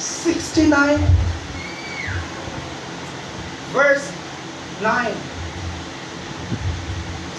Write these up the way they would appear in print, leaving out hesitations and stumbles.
69 verse 9।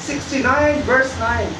69 verse 9।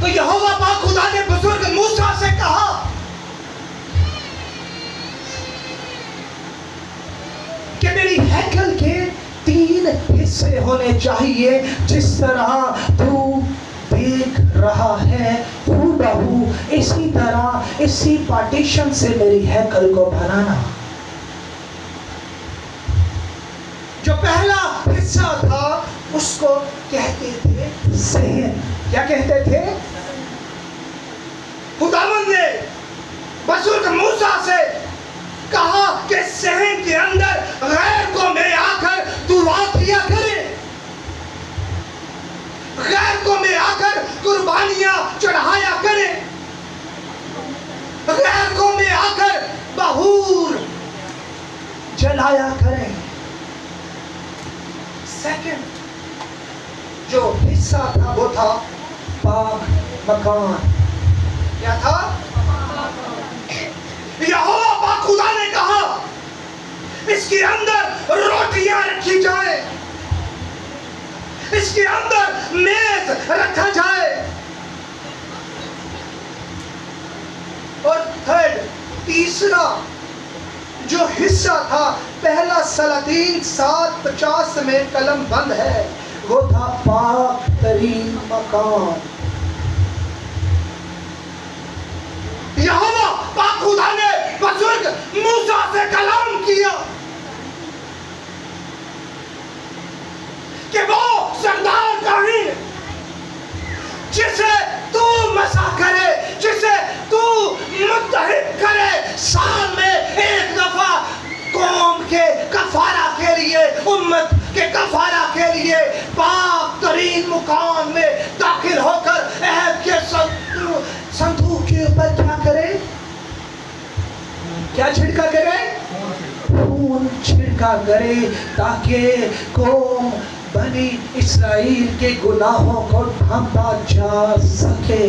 تو یہوہ پاک خدا نے بزرگ موسیٰ سے کہا کہ میری ہیکل کے 3 حصے ہونے چاہیے، جس طرح تو دیکھ رہا ہے ہو بہو اسی طرح اسی پارٹیشن سے میری ہیکل کو بنانا۔ جو پہلا حصہ تھا اس کو کہتے تھے ذہن۔ کیا کہتے تھے؟ خداوند نے بزرگ موسیٰ سے کہا کہ ذہن کے اندر غیر کو میں آ کر دعا کیا کرے، غیر کو میں آ کر قربانیاں چڑھایا کرے، غیر کو میں آ کر بہور جلایا کرے۔ سیکنڈ جو حصہ تھا وہ تھا پاک مکان۔ کیا تھا؟ یہوہ پاک خدا نے کہا اس کے اندر روٹیاں رکھی جائیں، اس کے اندر میز رکھا جائے۔ اور تیسرا جو حصہ تھا، پہلا سلاطین 7:50 میں قلم بند ہے، وہ تھا پاک ترین مکان۔ یہوہ پاک خدا نے بزرگ موسیٰ سے کلام کیا کہ وہ سردار کاہن جسے تو مسح کرے، جسے تو متحد کرے، سال میں 1 دفعہ قوم کے کفارہ کے لیے، امت کے کفارہ کے لیے پاک ترین مکان میں داخل ہو کر عہد کے صندوق کے اوپر کیا کرے؟ کیا چھڑکا کرے؟ خون چھڑکا کرے، تاکہ قوم بنی اسرائیل کے گناہوں کو ڈھانپا جا سکے۔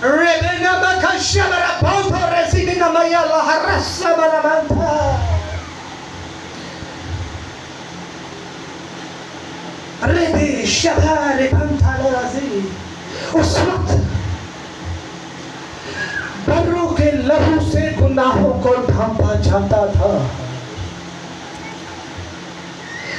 ریبینا بکشبر بوتو رسیبینا میا اللہ رسبر منتا۔ ریبی شبر بنتا لرزی۔ اس وقت بروں کے لہو سے گناہوں کو ڈھانپا جاتا تھا،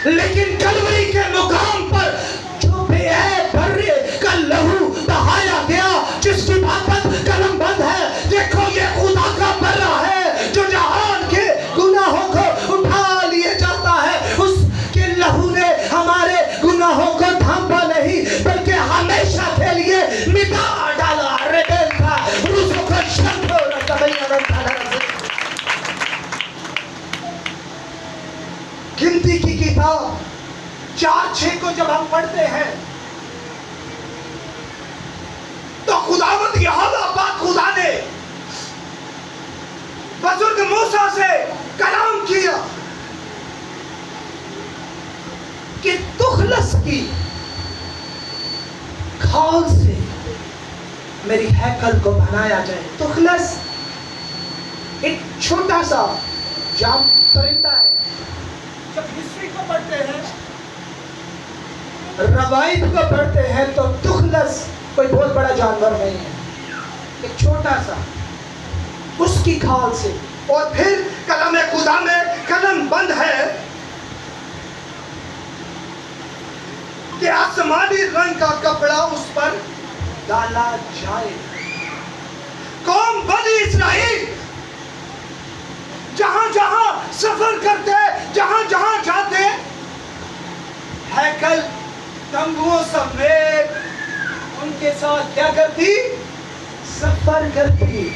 لیکن کلوری کے مقام پر جو بے عیب برے کا لہو بہایا گیا، جس کی بابت قلم بند ہے، دیکھو یہ خدا کا برا ہے جو جہان کے گناہوں کو اٹھا لیے جاتا ہے۔ اس کے لہو نے ہمارے گناہوں کو ڈھانپا نہیں، بلکہ ہمیشہ کے لیے مٹا ڈالا۔ ریبن تھا روسوں کا شنکو رکبیہ رکھا رکھا۔ گنتی کی کتاب 4:6 کو جب ہم پڑھتے ہیں تو خداوند یہوہ پاک خدا نے بزرگ موسیٰ سے کلام کیا کہ تخلص کی کھال سے میری ہیکل کو بنایا جائے۔ تخلص ایک چھوٹا سا جام پرندہ ہے۔ جب ہسٹری کو پڑھتے ہیں، روایت کو پڑھتے ہیں، تو تخلص کوئی بہت بڑا جانور نہیں ہے، ایک چھوٹا سا، اس کی کھال سے۔ اور پھر کلام خدا میں قلم بند ہے کہ آسمانی رنگ کا کپڑا اس پر ڈالا جائے۔ قوم بنی اسرائیل جہاں جہاں سفر کرتے، جہاں جہاں جاتے، ہیکل تمبوؤں سمیت ان کے ساتھ کیا کرتی؟ سفر کرتی۔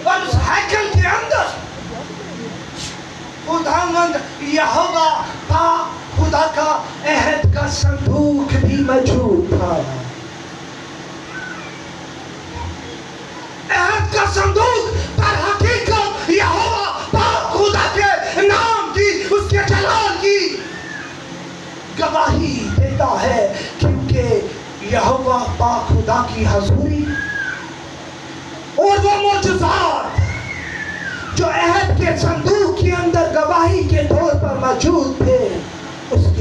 اور اس ہیکل کے اندر خداوند یہوہ پاک خدا کا عہد کا صندوق بھی موجود تھا۔ عہد کا صندوق پر حقیقت یہوہ پاک خدا کے نام کی، اس کے جلال کی گواہی دیتا ہے، کیونکہ یہوہ پاک خدا کی حضوری اور وہ معجزات جو عہد کے صندوق کے اندر گواہی کے طور پر موجود تھے،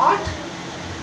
8।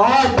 8।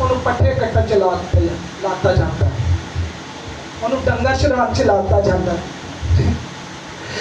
ਉਹਨੂੰ ਪੱਠੇ ਕੱਟਣ ਚ ਲਾਤਾ ਜਾਂਦਾ ਹੈ, ਉਹਨੂੰ ਡੰਗਰ ਚਰਾਉਣ ਚ ਲਾਤਾ ਜਾਂਦਾ ਹੈ।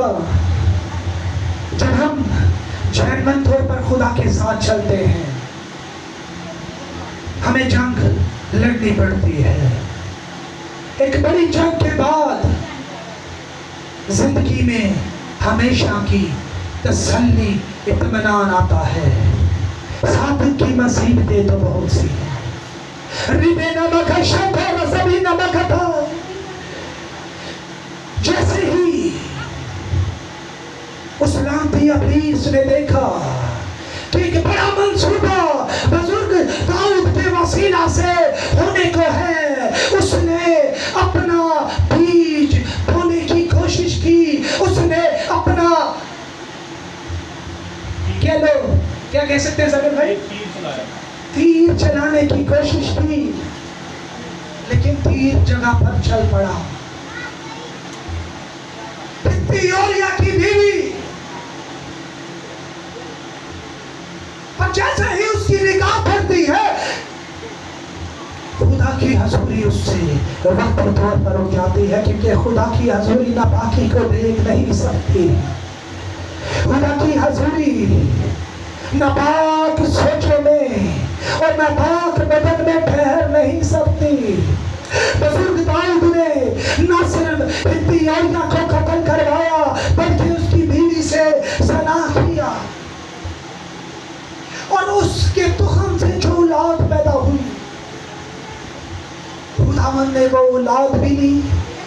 گا جب ہم ذہنمند طور پر خدا کے ساتھ چلتے ہیں ہمیں جنگ لڑنی پڑتی ہے. ایک بڑی جنگ کے بعد زندگی میں ہمیشہ کی تسلی اطمینان آتا ہے. صابر کی مصیبتیں تو بہت سی ہیں. ریبے نمک شکا رسبی نمک تھا. جیسے ہی اس لعنتی ابلیس نے دیکھا کہ ایک بڑا منصوبہ بزرگ داؤد کے وسیلہ سے ہونے کو ہے، اس نے اپنا بیج بونے کی کوشش کی. اس نے اپنا کیا کہہ سکتے ہیں زمین بھائی، تیر چلانے کی کوشش کی، لیکن تیر جگہ پر چل پڑا. یوریا کی بیوی پر جیسے ہی اس کی نگاہ پڑتی ہے خدا کی حضوری اس سے وقت طور پر اٹھ جاتی ہے، کیونکہ خدا کی حضوری ناپاکی کو دیکھ نہیں سکتی. خدا کی حضوری ناپاک سوچوں میں اور ناپاک بدن میں ٹھہر نہیں سکتی. بزرگ داؤد نے نہ صرف یوریا کو قتل کروایا بلکہ اس کی بیوی سے زنا کیا، اور اس کے تخم سے جو اولاد پیدا ہوئی خداوند نے وہ اولاد بھی لی،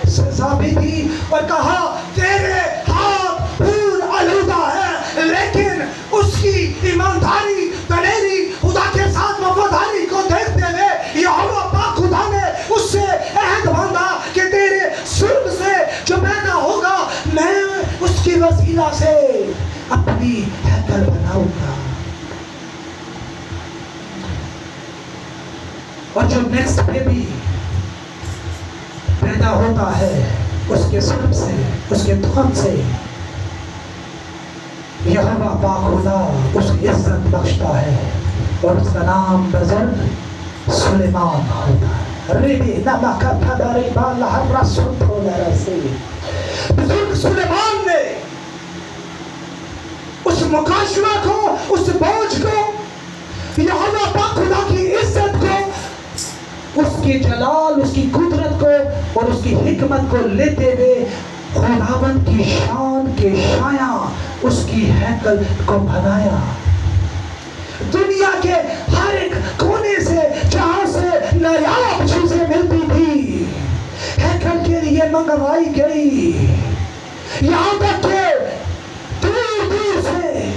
سزا بھی دی اور کہا تیرے ہاتھ پھول آلودہ ہے، لیکن اس کی ایمانداری دلیری خدا کے ساتھ وفاداری کو دیکھتے ہوئے یہوہ پاک خدا نے اس سے عہد باندھا کہ تیرے سرگ سے جو پیدا ہوگا میں اس کی وسیلہ سے اپنی ہیکل بناؤں گا. اور جو نیکسٹ بیبی پیدا ہوتا ہے اس کے سرگ سے، اس کے تخم سے یہوہ پاک خدا اس کی عزت بخشتا ہے اور اس کا نام بزرگ سلیمان ہوتا ہے. ریبی نمک تھدری بالہر رسول تھولا رسی. بزرگ سلیمان نے اس مکاشفہ کو، اس بوجھ کو، یہوہ پاک خدا کی عزت کو، اس کی جلال، اس کی قدرت کو اور اس کی حکمت کو لیتے ہوئے خداوند کی شان کے شایع اس کی ہیکل کو بنایا. دنیا کے ہر ایک کونے سے جہاں سے نایاب چیزیں ملتی تھی ہیکل کے لیے منگوائی گئی. یہاں تک کہ دور دور سے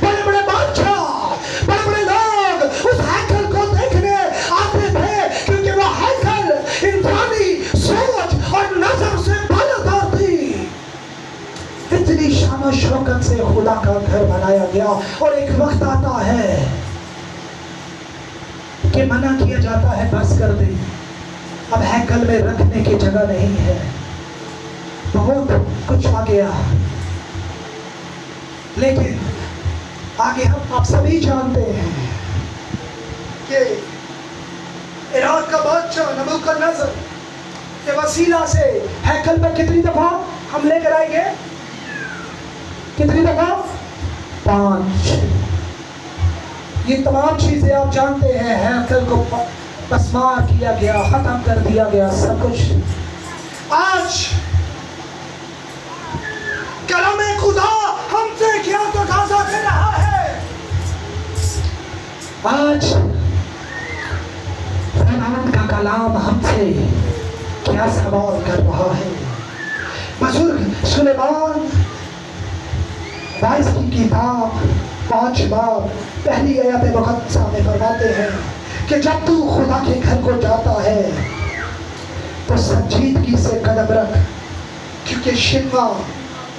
بڑے بڑے بادشاہ، بڑے بڑے لوگ اس ہیکل کو دیکھنے آتے تھے، کیونکہ وہ ہیکل انسانی سوچ اور نظر سے بالاتر تھی. اتنی شان و شوکت سے خدا کا گھر بنایا گیا. اور ایک وقت آتا ہے کہ منع کیا جاتا ہے بس کر دے، اب ہیکل میں رکھنے کی جگہ نہیں ہے. بہت کچھ آ گیا، لیکن آگے ہم آپ سبھی جانتے ہیں کہ عراق کا بادشاہ نبوکدنصر کے وسیلہ سے ہیکل پر کتنی دفعہ حملے کرائے گئے؟ کتنی دفعہ؟ 5. یہ تمام چیزیں آپ جانتے ہیں. ہیکل کو پسمار کیا گیا، ختم کر دیا گیا، سب کچھ. آج کلام خدا ہم سے کیا تقاضا کر رہا ہے؟ آج خداوند کا کلام ہم سے کیا سوال کر رہا ہے؟ بزرگ سلیمان 22 کی کتاب 5 باب پہلی آیت مقدسہ میں فرماتے ہیں کہ جب تو خدا کے گھر کو جاتا ہے تو سنجیدگی سے قدم رکھ، کیونکہ شنوا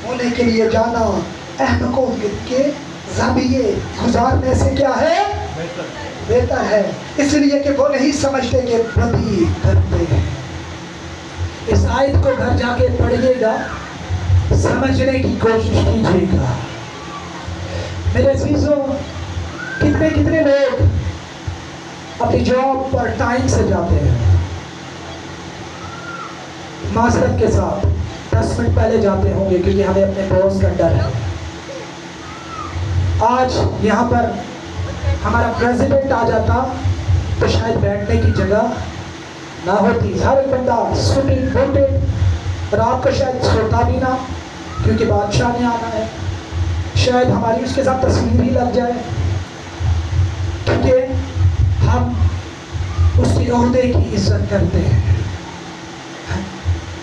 ہونے کے لیے جانا احمقوں کے ذریعے گزارنے سے کیا ہے؟ بہتر ہے. اس لیے کہ وہ نہیں سمجھتے کہ بدی کرتے ہیں. اس آیت کو گھر جا کے پڑھیے گا، سمجھنے کی کوشش کیجیے گا. میرے عزیزوں، کتنے لوگ اپنی جاب پر ٹائم سے جاتے ہیں، معذرت کے ساتھ 10 منٹ پہلے جاتے ہوں گے کیونکہ ہمیں اپنے باس کا ڈر ہے. آج یہاں پر ہمارا پریزیڈنٹ آ جاتا تو شاید بیٹھنے کی جگہ نہ ہوتی. ہر ایک بندہ سٹنگ بوٹڈ، رات کو شاید سوتا بھی نہ کیونکہ بادشاہ نے آنا ہے. شاید ہماری اس کے ساتھ تصویر ہی لگ جائے کیونکہ ہم اس کے عہدے کی عزت کرتے ہیں.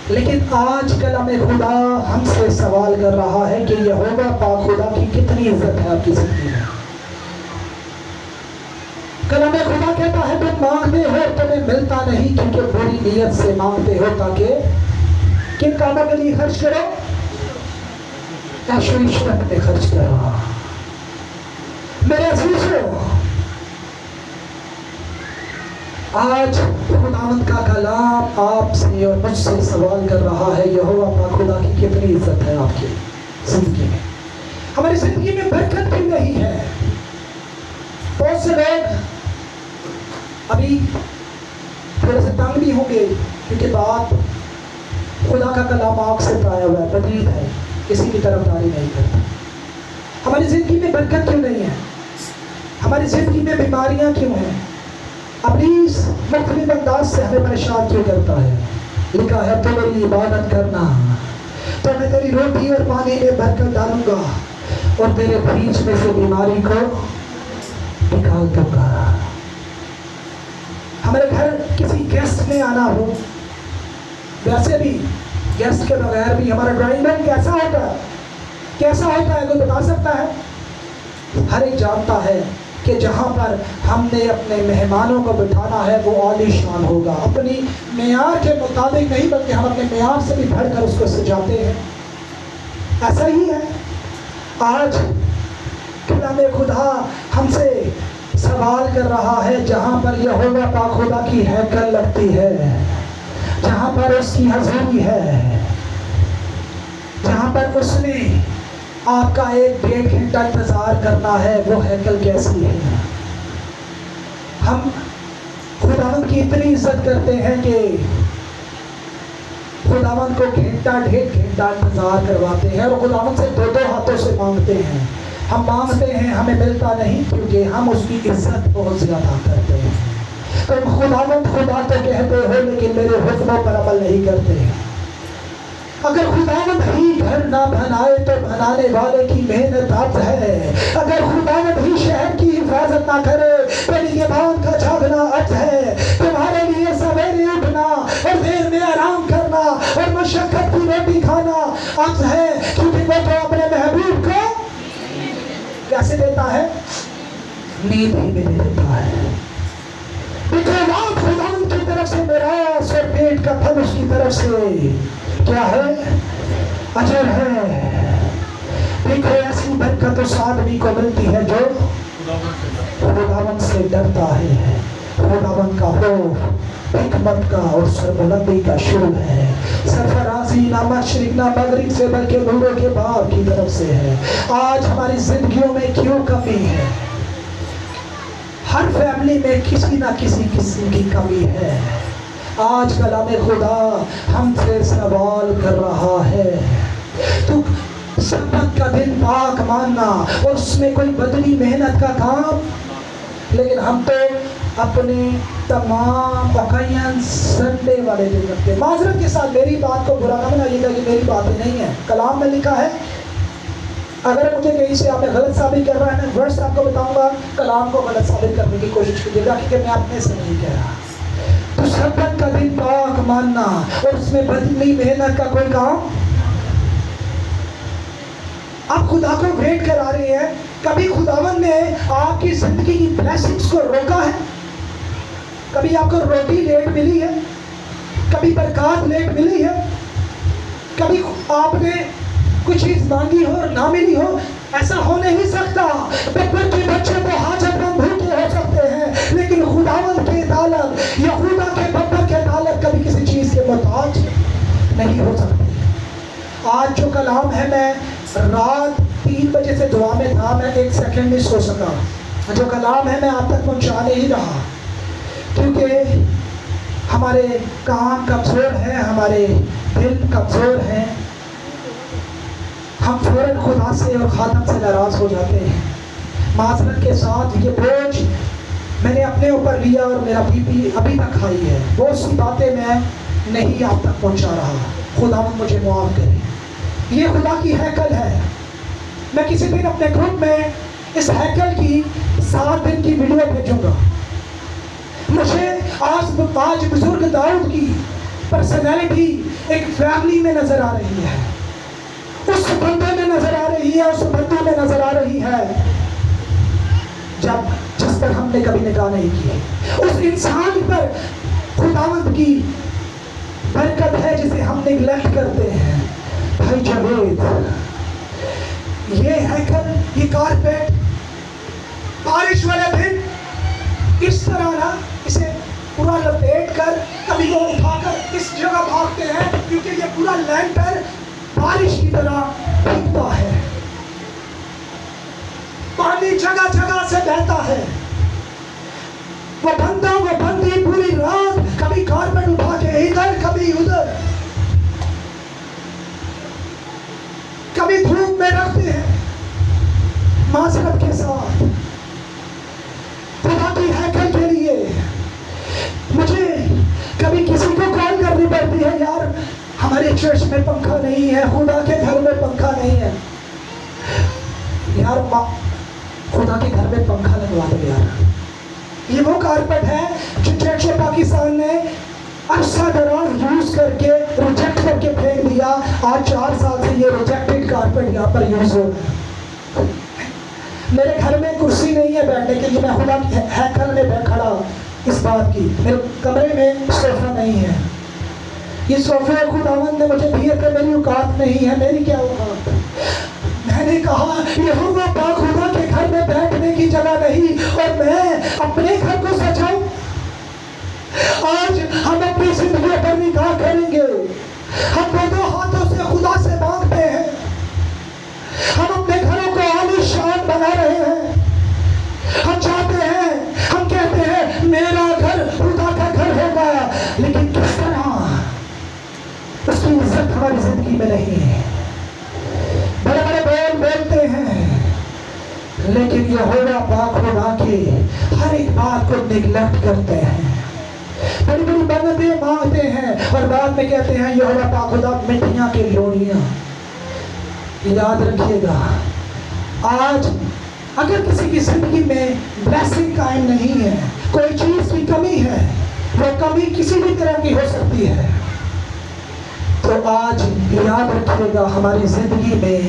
لیکن آج کلام خدا ہم سے سوال کر رہا ہے کہ یہوہ پاک خدا کی کتنی عزت ہے آپ کی زندگی میں. کلام خدا کہتا ہے تم مانگتے ہو تمہیں ملتا نہیں کیونکہ بری نیت سے مانگتے ہو تاکہ کن کاموں کے لیے خرچ کرو؟ عیش و عشرت میں خرچ کرو. میرے عزیزو، آج خداوند کا کلام آپ سے اور مجھ سے سوال کر رہا ہے یہوہ پاک خدا کی کتنی عزت ہے آپ کی زندگی میں. ہماری زندگی میں برکت بھی نہیں ہے. بہت سے لوگ ابھی تھوڑے سے تنگ بھی ہوں گے کیونکہ بات خدا کا کلام آگ سے پایا ہوا ہے، بدید ہے، کسی کی طرف داری نہیں کرتا. ہماری زندگی میں برکت کیوں نہیں ہے؟ ہماری زندگی میں بیماریاں کیوں ہیں؟ ابلیس مختلف انداز سے ہمیں پریشان کیوں کرتا ہے؟ لکھا ہے تو میری عبادت کرنا تو میں تیری روٹی اور پانی میں برکت ڈالوں گا اور تیرے بیچ میں سے بیماری کو نکال دوں گا. ہمارے گھر کسی گیسٹ نے آنا ہو، ویسے بھی گیسٹ کے بغیر بھی ہمارا ڈرائنگ روم کیسا ہوتا ہے؟ کیسا ہوتا ہے کوئی بتا سکتا ہے؟ ہر ایک جانتا ہے کہ جہاں پر ہم نے اپنے مہمانوں کو بٹھانا ہے وہ عالی شان ہوگا، اپنی معیار کے مطابق نہیں بلکہ ہم اپنے معیار سے بھی بڑھ کر اس کو سجاتے ہیں. ایسا ہی ہے آج کلام خدا ہم سے سوال کر رہا ہے جہاں پر یہوہ پاک خدا کی ہیکل لگتی ہے، جہاں پر اس کی حضوری ہے، جہاں پر اس نے آپ کا 1-1.5 گھنٹہ انتظار کرنا ہے، وہ ہیکل کیسی ہے؟ ہم خداوند کی اتنی عزت کرتے ہیں کہ خداوند کو 1-1.5 گھنٹہ انتظار کرواتے ہیں اور خداوند سے 2 ہاتھوں سے مانگتے ہیں. ہم مانگتے ہیں ہمیں ملتا نہیں کیونکہ ہم اس کی عزت بہت زیادہ کرتے ہیں. تم خداوند خدا تو کہتے ہو لیکن میرے حکموں پر عمل نہیں کرتے. اگر خداوند ہی گھر نہ بنائے تو بنانے والے کی محنت اب ہے. اگر خداوند ہی شہر کی حفاظت نہ کرے تو نگہبان کا جاگنا اب ہے. تمہارے لیے سویرے اٹھنا اور دیر میں آرام کرنا اور مشقت کی روٹی کھانا اب ہے کیونکہ وہ تو اپنے محبوب کو کیسے دیتا ہے؟ نیند ہی میں دے دیتا ہے. خداوند کی طرف سے میراث اور پیٹ کا پھل اس کی طرف سے کیا ہے؟ اجر ہے. دیکھو ایسی برکت اس آدمی کو ملتی ہے جو خداوند سے ڈرتا ہے. خداوند کا خوف حکمت کا اور سربلندی کا شروع ہے. سرفرازی نہ مشرق نہ مغرب سے بلکہ نوروں کے باپ کی طرف سے ہے. آج ہماری زندگیوں میں کیوں کمی ہے؟ ہر فیملی میں کسی نہ کسی قسم کی کمی ہے. آج کلام خدا ہم سے سوال کر رہا ہے تو سبت کا دن پاک ماننا اور اس میں کوئی بدنی محنت کا کام، لیکن ہم تو اپنے تمام اوکیشن سنڈے والے دن رکھتے ہیں. معذرت کے ساتھ میری بات کو برا نہ بنائیے گا، یہ میری باتیں نہیں ہیں، کلام میں لکھا ہے. اگر مجھے کہیں سے آپ نے غلط ثابت کر رہا ہے میں ورڈس آپ کو بتاؤں گا، کلام کو غلط ثابت کرنے کی کوشش کیجیے گا کیونکہ میں اپنے سے نہیں کہہ رہا. تو سبت کا دن پاک ماننا اور اس میں بدنی محنت کا کوئی کام. آپ خدا کو ویٹ کرا رہے ہیں. کبھی خداوند نے آپ کی زندگی کی بلیسنگز کو روکا ہے؟ کبھی آپ کو روٹی لیٹ ملی ہے؟ کبھی برکات لیٹ ملی ہے؟ کبھی آپ نے کچھ چیز مانگی ہو اور نہ ملی ہو؟ ایسا ہو نہیں سکتا. بچپن کے بچے تو حاجت مند بھوکے ہو سکتے ہیں لیکن خداوند کے طالب یا خدا کے بندہ کے طالب کبھی کسی چیز کے محتاج نہیں ہو سکتے. آج جو کلام ہے میں رات 3 بجے سے دعا میں تھا، میں 1 سیکنڈ نہیں سو سکا. جو کلام ہے میں آپ تک پہنچانے ہی رہا کیونکہ ہمارے کام کمزور ہیں، ہمارے دل کمزور ہیں، ہم فوراً خدا سے اور خادم سے ناراض ہو جاتے ہیں۔ معذرت کے ساتھ یہ بوجھ میں نے اپنے اوپر لیا اور میرا بی پی ابھی تک ہائی ہے، بہت سی باتیں میں نہیں آپ تک پہنچا رہا، خدا مجھے معاف کرے۔ یہ خدا کی ہیکل ہے۔ میں کسی دن اپنے گروپ میں اس ہیکل کی 7 دن کی ویڈیو بھیجوں گا۔ مجھے آج بزرگ داؤد کی پرسنالٹی ایک فیملی میں نظر آ رہی ہے، اس بندے میں نظر آ رہی ہے، اس بندے میں نظر آ رہی ہے جس پر ہم نے کبھی نگاہ نہیں کی۔ اس انسان پر خداوند کی برکت ہے جسے ہم نیگلیکٹ کرتے ہیں۔ بھائی جاوید، یہ ہیکل، یہ کارپیٹ بارش والے دن اس طرح نا اسے پورا لپیٹ کر کبھی وہ اٹھا کر اس جگہ بھاگتے ہیں کیونکہ یہ پورا لینٹر بارش کی طرح بھیگتا ہے، پانی جگہ جگہ سے بہتا ہے۔ وہ بندہ وہ بندی پوری رات کبھی کارپیٹ اٹھا کے ادھر کبھی ادھر، کبھی دھوپ میں رکھتے ہیں۔ معذرت کے ساتھ خدا کی ہیکل کے لیے مجھے کبھی کسی کو کال کرنی پڑتی ہے، یار ہمارے چرچ میں پنکھا نہیں ہے، خدا کے گھر میں پنکھا نہیں ہے۔ یار خدا کے گھر میں پنکھا لگوا دو یار۔ یہ وہ کارپیٹ ہے جو چرچ پاکستان نے عرصہ دراز یوز کر کے ریجیکٹ کر کے پھینک دیا۔ آج 4 سال سے یہ ریجیکٹڈ کارپیٹ یہاں پر یوز ہو رہا ہے۔ میرے گھر میں کرسی نہیں ہے بیٹھنے کے لیے، میں خدا کی ہیکل میں کھڑا اس بات کی، میرے کمرے میں صوفہ نہیں ہے۔ یہ صوفے خداوند نے مجھے دیے تھے، میری اوقات نہیں ہے، میری کیا اوقات۔ میں نے کہا یہوہ پاک خدا کے گھر میں بیٹھنے کی جگہ نہیں اور میں اپنے گھر کو سجاؤں۔ آج ہم اپنی زندگی پر نگاہ کریں گے، ہم 2 ہاتھوں سے خدا سے مانگتے ہیں، ہم اپنے گھروں کو عالی شان بنا رہے ہیں۔ ہم چاہتے ہیں، ہم کہتے ہیں میرا گھر خدا کا گھر ہوگا، لیکن کس طرح اس کی عزت ہماری زندگی میں نہیں ہے۔ بڑے بڑے بول بولتے ہیں لیکن یہوہ پاک خدا کے ہر ایک بات کو نیگلیکٹ کرتے ہیں، بڑی بڑی منتیں مانگتے ہیں اور بعد میں کہتے ہیں یہوہ پاک خدا مٹیاں کی لوڑیاں۔ یاد رکھیے گا، آج اگر کسی کی زندگی میں بلیسنگ قائم نہیں ہے، کوئی چیز کی کمی ہے، وہ کمی کسی بھی طرح کی ہو سکتی ہے، تو آج یاد رکھیے گا ہماری زندگی میں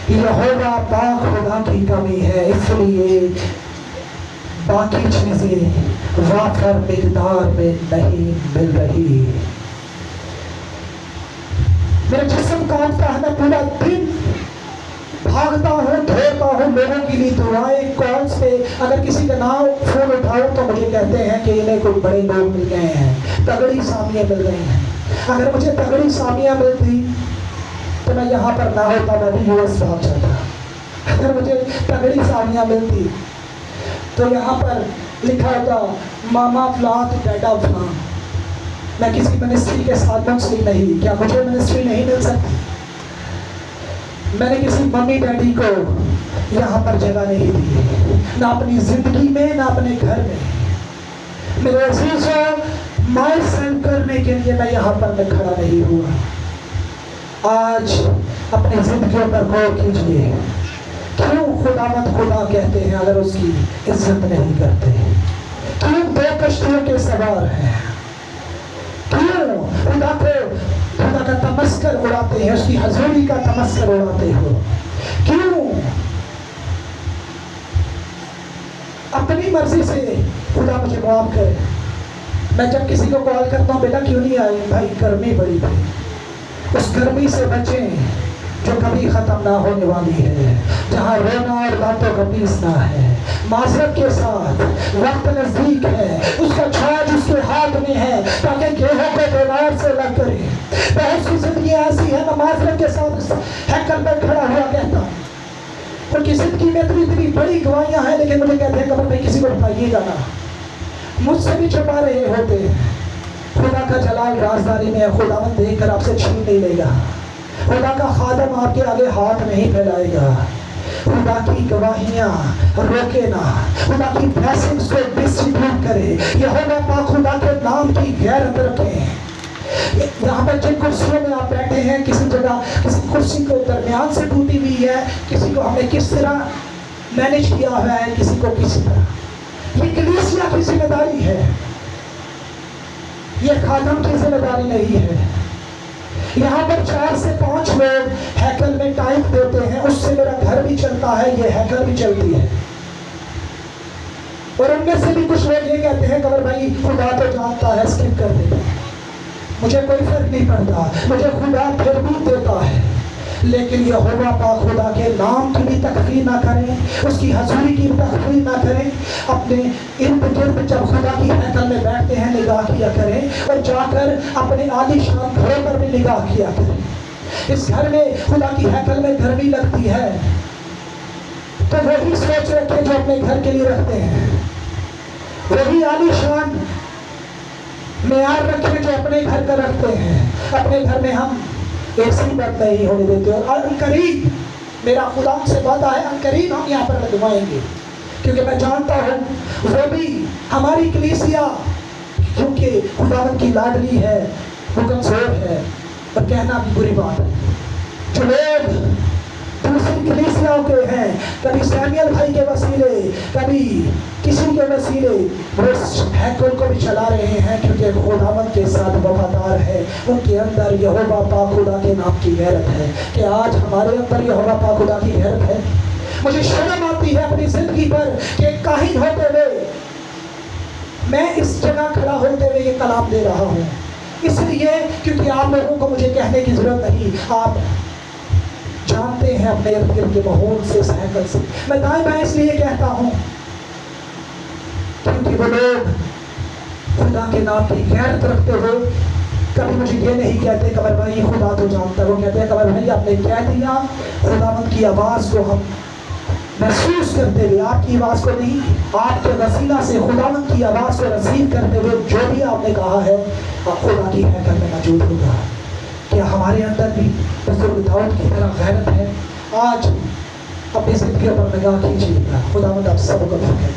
یہوہ پاک خدا کی کمی ہے، اس لیے باقی چیزیں وافر مقدار میں نہیں مل رہی۔ میرا جسم کانپتا ہے، میں پورا دن بھاگتا ہوں، دھوتا ہوں لوگوں کے لیے دعائیں، کالز پہ اگر کسی کا نام فون اٹھاؤ تو مجھے کہتے ہیں کہ انہیں کوئی بڑے لوگ مل گئے ہیں، تگڑی سامیاں مل رہی ہیں۔ اگر مجھے تگڑی سامیاں ملتی تو میں یہاں پر نہ ہوتا، میں بھی US بھاگ جاتا۔ اگر مجھے تگڑی سامیاں ملتی تو یہاں پر لکھا ہوتا ماما فلاں تو ڈیڈا فلاں۔ میں کسی منسٹری کے ساتھ منسلک نہیں، کیا مجھے منسٹری نہیں مل سکتی؟ میں نے کسی ممی ڈیڈی کو یہاں پر جگہ نہیں دی، نہ اپنی زندگی میں نہ اپنے گھر میں۔ میرے عزیزوں، مائی سیلف کرنے کے لیے میں یہاں پر میں کھڑا نہیں ہوا۔ آج اپنی زندگیوں پر غور کیجئے، کیوں خداوند خدا کہتے ہیں اگر اس کی عزت نہیں کرتے؟ کیوں 2 کشتیوں کے سوار ہیں؟ کیوں خدا کا تمسخر اڑاتے ہیں، اس کی حضوری کا تمسخر اڑاتے ہو؟ کیوں اپنی مرضی سے؟ خدا مجھے معاف کرے، میں جب کسی کو کال کرتا ہوں بیٹا کیوں نہیں آئے، بھائی گرمی بڑی تھی، اس گرمی سے بچیں جو کبھی ختم نہ ہونے والی ہے، جہاں رونا اور دانتوں کا پیسنا ہے۔ معذرت کے ساتھ وقت نزدیک ہے، اس کا چھاج اس کے ہاتھ میں ہے تاکہ گیہوں کو دیوار سے لگ کرے۔ بہت سی زندگی ایسی ہے، میں معذرت کے ساتھ اس ہیکل میں کھڑا ہوا کہتا ہوں، ان کی زندگی میں اتنی بڑی گواہیاں ہیں، لیکن مجھے کہتے ہیں قبر میں کسی کو بتائیے گا نا، مجھ سے بھی چھپا رہے ہوتے ہیں۔ خدا کا جلال رازداری میں ہے، خداوند دیکھ کر آپ سے چھین نہیں لے گا، خدا کا خادم آپ کے آگے ہاتھ نہیں پھیلائے گا، خدا کی گواہیاں روکے نہ، خدا کی بلیسنگز کو ڈسٹریبیوٹ کرے، یہوہ پاک خدا کے نام کی غیرت رکھیں۔ یہاں پر جن کرسیوں میں آپ بیٹھے ہیں، کسی جگہ کسی کرسی کو درمیان سے ٹوٹی ہوئی ہے، کسی کو ہم نے کس طرح مینیج کیا ہوا ہے، کسی کو کسی طرح، یہ کلیسیا کی ذمہ داری ہے، یہ خادم کی ذمہ داری نہیں ہے۔ یہاں پر 4 سے 5 لوگ ہیکل میں ٹائم دیتے ہیں، اس سے میرا گھر بھی چلتا ہے، یہ ہیکل بھی چلتی ہے، اور ان میں سے بھی کچھ لوگ یہ کہتے ہیں کہ بھائی خدا تو جانتا ہے، اسکپ کر دیتے ہیں، مجھے کوئی فرق نہیں پڑتا، مجھے خدا پھر بھی دیتا ہے۔ لیکن یہوہ پاک خدا کے نام کی بھی تکفیر نہ کریں، اس کی حضوری کی بھی تکفیر نہ کریں، اپنے ارد گرد جب خدا کی ہیکل میں بیٹھتے ہیں نگاہ کیا کریں، اور جا کر اپنے عالی شان گھروں پر بھی نگاہ کیا کریں۔ اس گھر میں خدا کی ہیکل میں گرمی لگتی ہے تو وہی سوچ رکھیں جو اپنے گھر کے لیے رکھتے ہیں، وہی عالی شان معیار رکھیں جو اپنے گھر کا رکھتے ہیں۔ اپنے گھر میں ہم اے سی بند نہیں ہونے دیتے، اور عنقریب میرا خدا سے وعدہ ہے، عنقریب ہم یہاں پر لگوائیں گے، کیونکہ میں جانتا ہوں وہ بھی ہماری کلیسیا کیونکہ خداوند کی لاڈلی ہے، وہ کمزور ہے، اور کہنا بھی بری بات ہے۔ جو لوگ دوسری کلیسیاں کے ہیں، کبھی سیمیل بھائی کے وسیلے، کبھی کسی کے وسیلے، وہ اس ہیکل کو بھی چلا رہے ہیں، کیونکہ خداوند کے ساتھ وفادار ہے، ان کے اندر یہوہ پاک خدا کے نام کی غیرت ہے۔ کہ آج ہمارے اندر یہوہ پاک خدا کی غیرت ہے؟ مجھے شرم آتی ہے اپنی زندگی پر کہ ایک کاہن ہوتے ہوئے میں اس جگہ کھڑا ہوتے ہوئے یہ کلام دے رہا ہوں، اس لیے کیونکہ آپ لوگوں کو مجھے کہنے کی ضرورت نہیں، آپ جانتے ہیں اپنے ارد گرد کے ماحول سے، اس ہیکل سے۔ میں دائیں بائیں اس لیے کہتا ہوں کیونکہ وہ لوگ خدا کے نام کی غیرت رکھتے ہوئے کبھی مجھے یہ نہیں کہتے قمر بھائی خدا تو جانتا ہے، وہ کہتے ہیں قمر بھائی آپ نے کہہ دیا، خداوند کی آواز کو ہم محسوس کرتے ہوئے، آپ کی آواز کو نہیں، آپ کے وسیلہ سے خداوند کی آواز کو رسید کرتے ہوئے جو بھی آپ نے کہا ہے خدا کی ہیکل میں موجود ہوگا۔ کیا ہمارے اندر بھی بزرگ داؤد کی طرح غیرت ہے؟ آج اپنی زندگیوں پر نگاہ کیجیے گا، خداوند آپ سب کو برکت دے۔